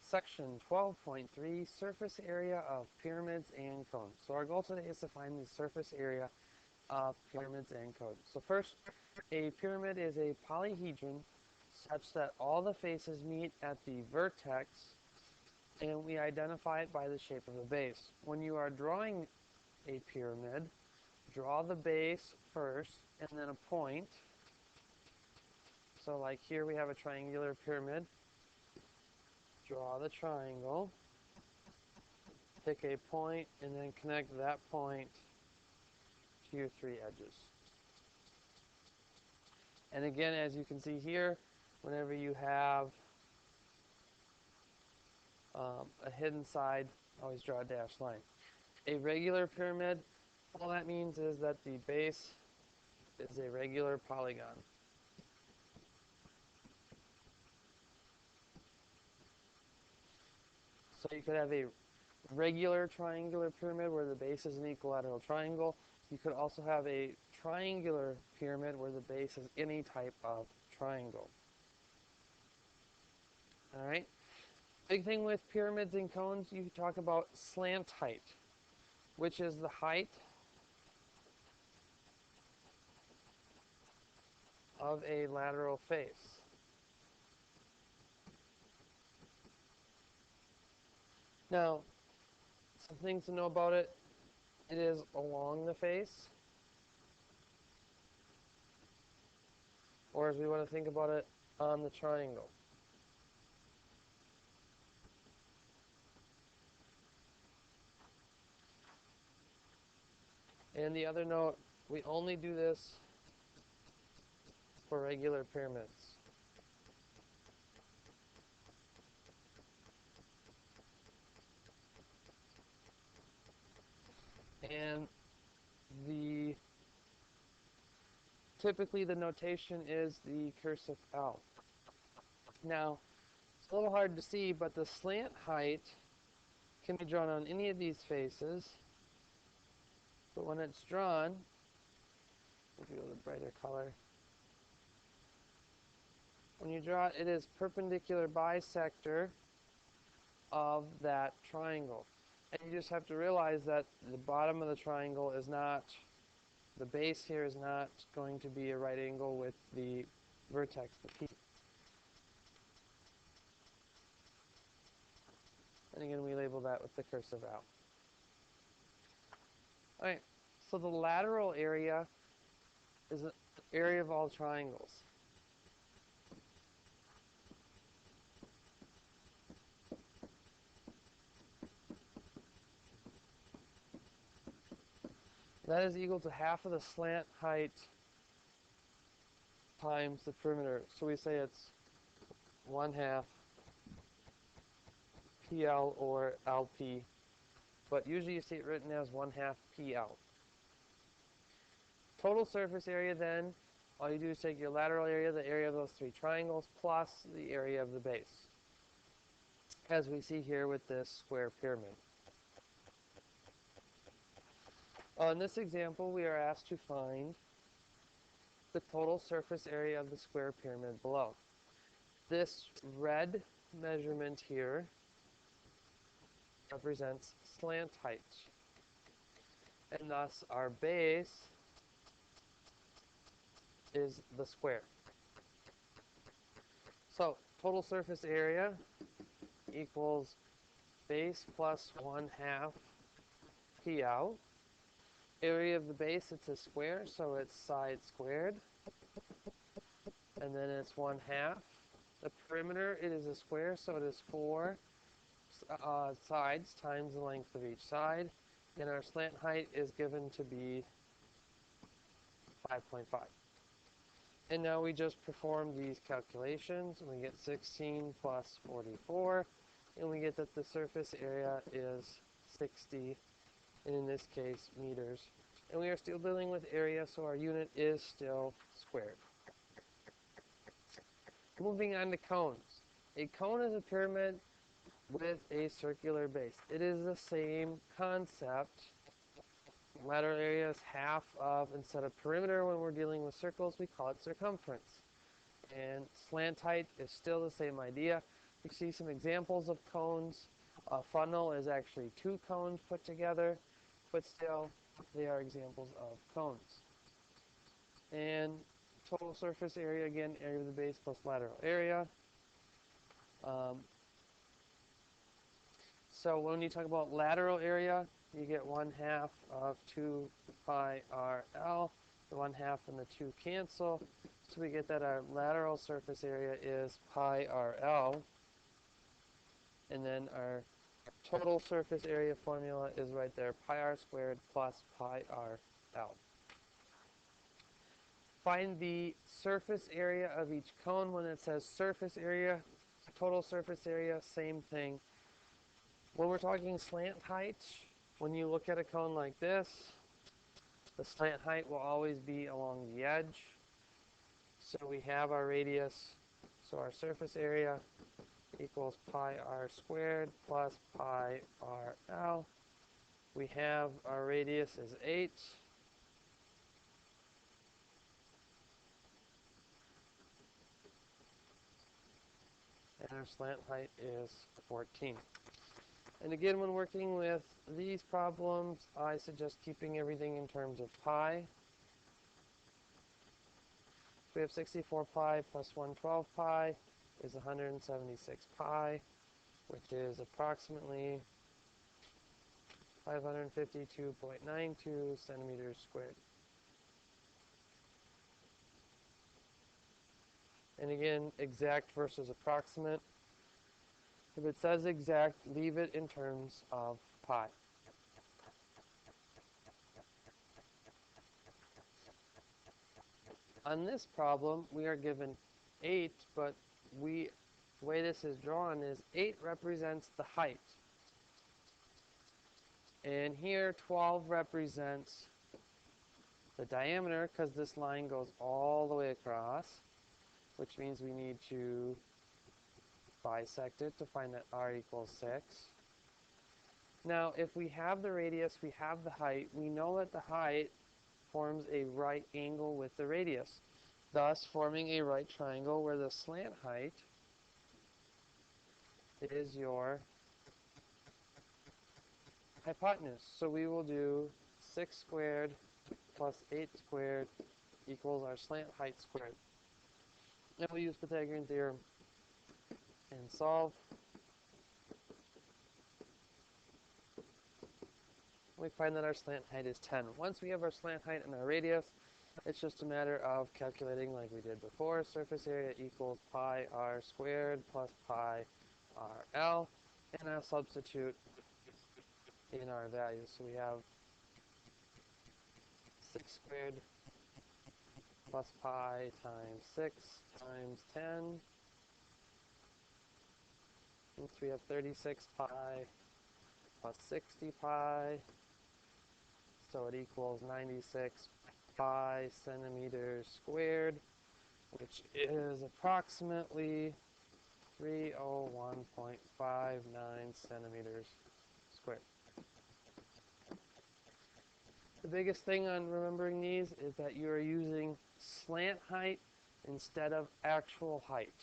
Section 12.3, surface area of pyramids and cones. So our goal today is to find the surface area of pyramids and cones. So first, a pyramid is a polyhedron such that all the faces meet at the vertex, and we identify it by the shape of the base. When you are drawing a pyramid, draw the base first and then a point. So like here we have a triangular pyramid. Draw the triangle, pick a point, and then connect that point to your three edges. And again, as you can see here, whenever you have a hidden side, always draw a dashed line. A regular pyramid, all that means is that the base is a regular polygon. So you could have a regular triangular pyramid where the base is an equilateral triangle. You could also have a triangular pyramid where the base is any type of triangle. Alright? Big thing with pyramids and cones, you talk about slant height, which is the height of a lateral face. Now, some things to know about it. It is along the face, or as we want to think about it, on the triangle. And the other note, we only do this for regular pyramids. And typically the notation is the cursive L. Now, it's a little hard to see, but the slant height can be drawn on any of these faces. But when it's drawn, we'll do a brighter color. When you draw it, it is perpendicular bisector of that triangle. And you just have to realize that the bottom of the triangle is not, the base here is not going to be a right angle with the vertex, the P. And again, we label that with the cursive L. Alright, so the lateral area is the area of all triangles. That is equal to half of the slant height times the perimeter. So we say it's 1/2 PL or LP, but usually you see it written as 1/2 PL. Total surface area then, all you do is take your lateral area, the area of those three triangles, plus the area of the base, as we see here with this square pyramid. In this example, we are asked to find the total surface area of the square pyramid below. This red measurement here represents slant height, and thus our base is the square. So total surface area equals base plus 1/2 PL. Area of the base, it's a square, so it's side squared. And then it's 1/2. The perimeter, it is a square, so it is 4 sides times the length of each side. And our slant height is given to be 5.5. And now we just perform these calculations, and we get 16 plus 44, and we get that the surface area is 60, and in this case, meters. And we are still dealing with area, so our unit is still squared. Moving on to cones. A cone is a pyramid with a circular base. It is the same concept. Lateral area is half of, instead of perimeter when we're dealing with circles, we call it circumference. And slant height is still the same idea. You see some examples of cones. A funnel is actually two cones put together, but still they are examples of cones. And total surface area, again, area of the base plus lateral area. So when you talk about lateral area, you get 1/2 of 2 pi RL. The 1/2 and the 2 cancel. So we get that our lateral surface area is pi RL. And then our total surface area formula is right there, pi r squared plus pi RL. Find the surface area of each cone. When it says surface area, total surface area, same thing. When we're talking slant height, when you look at a cone like this, the slant height will always be along the edge. So we have our radius, so our surface area equals pi r squared plus pi RL. We have our radius is 8. And our slant height is 14. And again, when working with these problems, I suggest keeping everything in terms of pi. We have 64 pi plus 112 pi is 176 pi, which is approximately 552.92 centimeters squared. And again, exact versus approximate. If it says exact, leave it in terms of pi. On this problem, we are given 8, but the way this is drawn is 8 represents the height. And here 12 represents the diameter, because this line goes all the way across, which means we need to bisect it to find that r equals 6. Now, if we have the radius, we have the height, we know that the height forms a right angle with the radius, thus forming a right triangle where the slant height is your hypotenuse. So we will do 6 squared plus 8 squared equals our slant height squared. And we'll use Pythagorean theorem and solve. We find that our slant height is 10. Once we have our slant height and our radius, it's just a matter of calculating like we did before. Surface area equals pi r squared plus pi RL. And I'll substitute in our values. So we have 6 squared plus pi times 6 times 10. And so we have 36 pi plus 60 pi. So it equals 96 pi centimeters squared, which is approximately 301.59 centimeters squared. The biggest thing on remembering these is that you are using slant height instead of actual height.